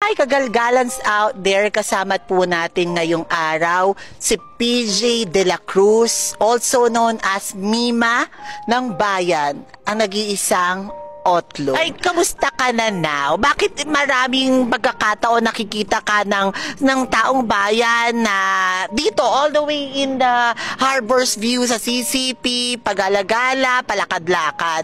Hi, kagalgalans out there. Kasama po natin ngayong araw si PJ De La Cruz, also known as Mima ng Bayan, ang nag-iisang Otlo. Ay, kamusta ka na now? Bakit maraming pagkakataon nakikita ka ng taong bayan na dito all the way in the Harbor's View sa CCP, pagalagala, palakad-lakad?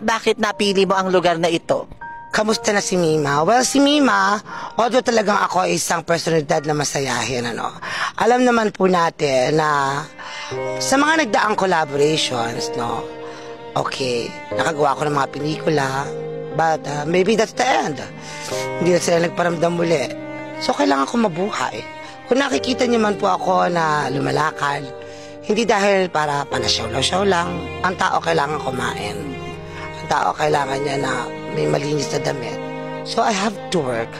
Bakit napili mo ang lugar na ito? Kamusta na si Mima? Well, si Mima, although talagang ako ay isang personalidad na masayahin, alam naman po natin na sa mga nagdaang collaborations, okay, nakagawa ko ng mga pelikula, but maybe that's the end. Hindi na sila nagparamdam muli. So, kailangan ko mabuhay. Kung nakikita niyo man po ako na lumalakad, hindi dahil para panasyaw-lasyaw lang, ang tao kailangan kumain. Ang tao kailangan niya na may malinis na damit. So I have to work.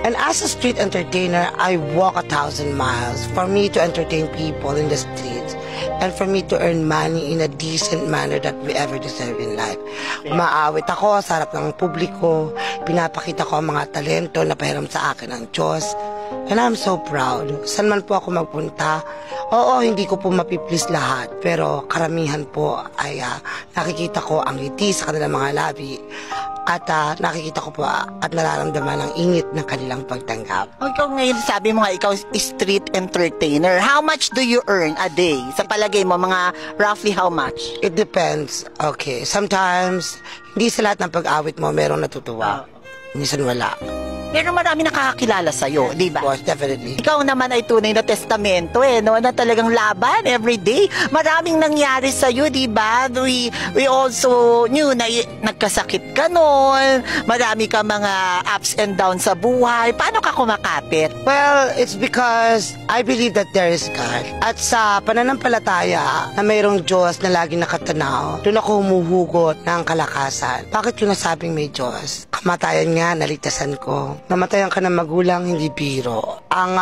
And as a street entertainer, I walk 1,000 miles for me to entertain people in the streets and for me to earn money in a decent manner that we ever deserve in life. Maawit ako sa harap ng publiko, pinapakita ko ang mga talento na pahiram sa akin ng Diyos. And I'm so proud. Saan man po ako magpunta, oo, hindi ko po mapiplease lahat, pero karamihan po ay nakikita ko ang ngiti sa kanilang mga labi. At nakikita ko po at nararamdaman ang init ng kanilang pagtanggap. Ikaw ngayon, sabi mo nga, ikaw street entertainer. How much do you earn a day? Sa palagay mo, mga roughly how much? It depends. Okay, sometimes, hindi sa lahat ng pag-awit mo merong natutuwa. Minsan wala. Pero marami nakakakilala sa'yo, di ba? Of course, definitely. Ikaw naman ay tunay na testamento na talagang laban every day. Maraming nangyari sa'yo, di ba? We also knew na nagkasakit ka noon. Marami ka mga ups and downs sa buhay. Paano ka kumakapit? Well, it's because I believe that there is God. At sa pananampalataya na mayroong Diyos na laging nakatanaw, doon ako humuhugot ng kalakasan. Bakit yun nasabing may Diyos? Kamatayan nga, naligtasan ko. Namatayan ka ng magulang, hindi biro. Ang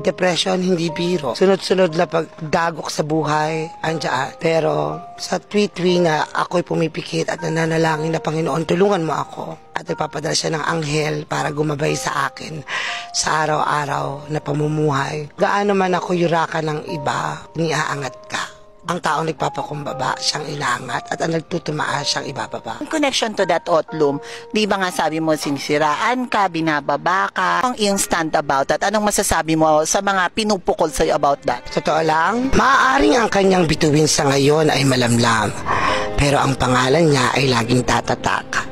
depression, hindi biro. Sunod-sunod na pagdagok sa buhay, andyan. Pero sa tuwi-tuwi na ako'y pumipikit at nananalangin na Panginoon, tulungan mo ako. At nagpapadala siya ng anghel para gumabay sa akin sa araw-araw na pamumuhay. Gaano man ako yurakan ng iba, niaangat ka. Ang taong nagpapakumbaba, siyang inaangat, at ang nagtutumaan, siyang ibababa. In connection to that, Otlum, di ba nga sabi mo, sinisiraan ka, binababa ka, ang iyong stand about that? Anong masasabi mo sa mga pinupukol sa'yo about that? Totoo lang, maaaring ang kanyang bituin sa ngayon ay malamlam, pero ang pangalan niya ay laging tatatak,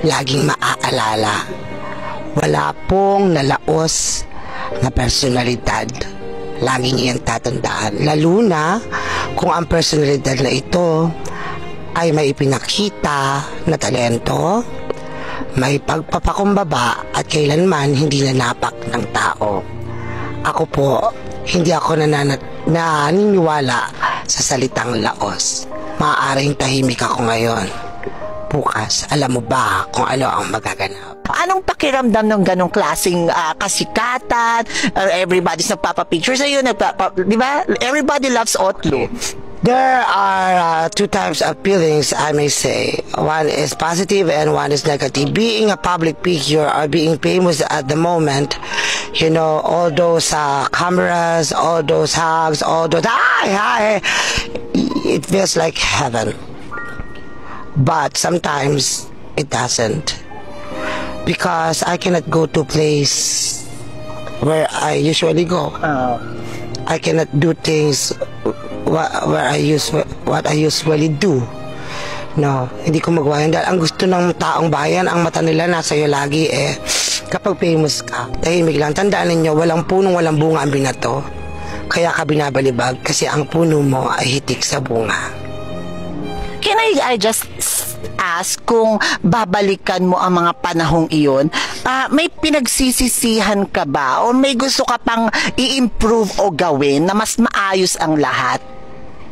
laging maaalala. Wala pong nalaos na personalidad. Laging iyang tatandaan. Lalo na kung ang personalidad na ito ay may ipinakita na talento, may pagpapakumbaba at kailanman hindi nanapak ng tao. Ako po, hindi ako naniniwala sa salitang laos. Maaaring tahimik ako ngayon. Bukas, alam mo ba kung ano ang magaganap? Anong pakiramdam ng ganong klaseng kasikatan? Everybody's nagpapapicture sa'yo, di ba? Everybody loves Otlo. There are two types of feelings, I may say. One is positive and one is negative. Being a public figure or being famous at the moment, all those cameras, all those hugs, all those hi, it feels like heaven. But sometimes it doesn't, because I cannot go to a place where I usually go. I cannot do things what I usually do. No, hindi ko magawa yun dahil ang gusto ng taong bayan, ang mata nila nasa iyo lagi kapag famous ka, tahimik lang. Tandaan ninyo, walang punong walang bunga ang binato, kaya ka binabalibag kasi ang puno mo ay hitik sa bunga. Can I just ask kung babalikan mo ang mga panahong iyon, may pinagsisisihan ka ba o may gusto ka pang i-improve o gawin na mas maayos ang lahat?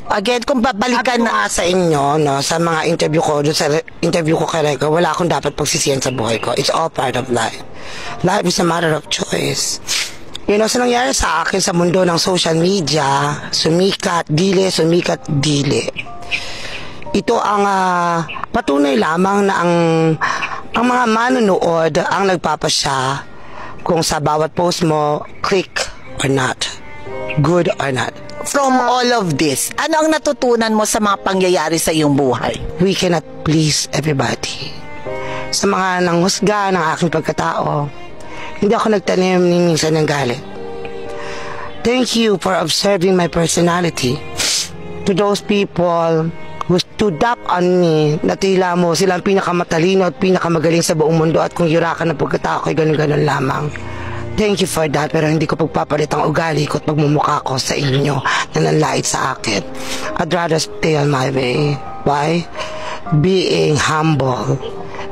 Again, kung babalikan na sa inyo, sa mga interview ko, sa interview ko kay Reka, wala akong dapat pagsisihan sa buhay ko. It's all part of life. Life is a matter of choice. Sa nangyari sa akin sa mundo ng social media, sumikat, dili. Ito ang patunay lamang na ang Ang mga manonood ang nagpapasya kung sa bawat post mo, click or not, good or not. From all of this, ano ang natutunan mo sa mga pangyayari sa iyong buhay? We cannot please everybody. Sa mga nanghusga ng aking pagkatao, hindi ako nagtanim ni minsan ng galit. Thank you for observing my personality. To those people who stood up on me, na tila mo silang pinakamatalino at pinakamagaling sa buong mundo at kung yurakan ng pagkatao ko'y ganun-ganun lamang. Thank you for that, pero hindi ko pagpapalit ang ugali ko at pagmumukha ko sa inyo na nanlait sa akin. I'd rather stay on my way. Why? Being humble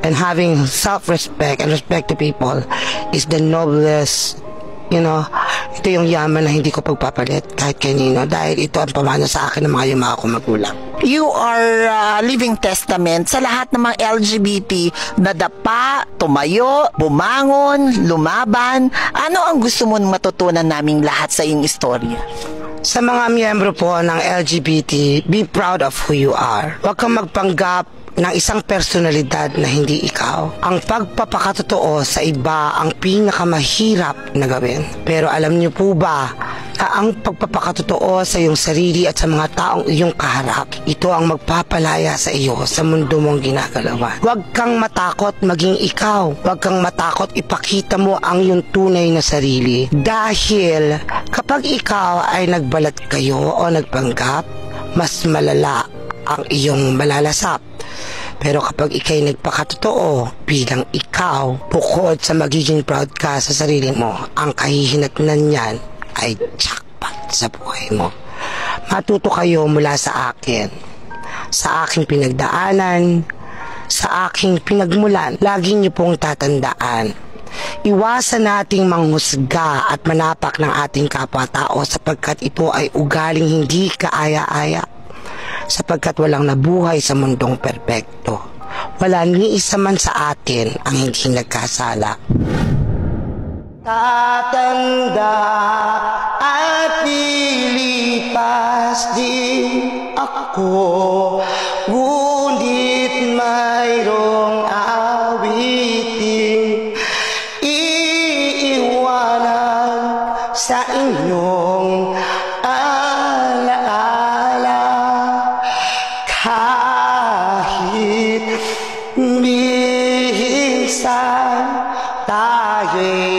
and having self-respect and respect to people is the noblest, ito yung yaman na hindi ko pagpapalit kahit kanino dahil ito ang pamana sa akin ng mga yumao kong magulang. You are living testament sa lahat ng mga LGBT na dapa, tumayo, bumangon, lumaban. Ano ang gusto mong matutunan naming lahat sa iyong istorya? Sa mga miyembro po ng LGBT, be proud of who you are. Huwag kang magpanggap ng isang personalidad na hindi ikaw. Ang pagpapakatotoo sa iba ang pinakamahirap na gawin. Pero alam niyo po ba na ang pagpapakatotoo sa iyong sarili at sa mga taong iyong kaharap, ito ang magpapalaya sa iyo sa mundo mong ginagalawan. Huwag kang matakot maging ikaw. Huwag kang matakot ipakita mo ang iyong tunay na sarili. Dahil kapag ikaw ay nagbalat kayo o nagpanggap, mas malala ang iyong malalasap. Pero kapag ikay nagpakatotoo bilang ikaw, bukod sa magiging proud ka sa sarili mo, ang kahihinatnan niyan ay jackpot sa buhay mo. Matuto kayo mula sa akin, sa aking pinagdaanan, sa aking pinagmulan. Lagi niyo pong tatandaan, iwasan nating manghusga at manapak ng ating kapwa-tao sapagkat ito ay ugaling hindi kaaya-aya. Sapagkat walang nabuhay sa mundong perpekto. Wala ni isa man sa atin ang hindi nagkasala. Tatanda at lilipas din ako, ngunit mayroong awiting iiwanan sa inyong kahit minsan tayo'y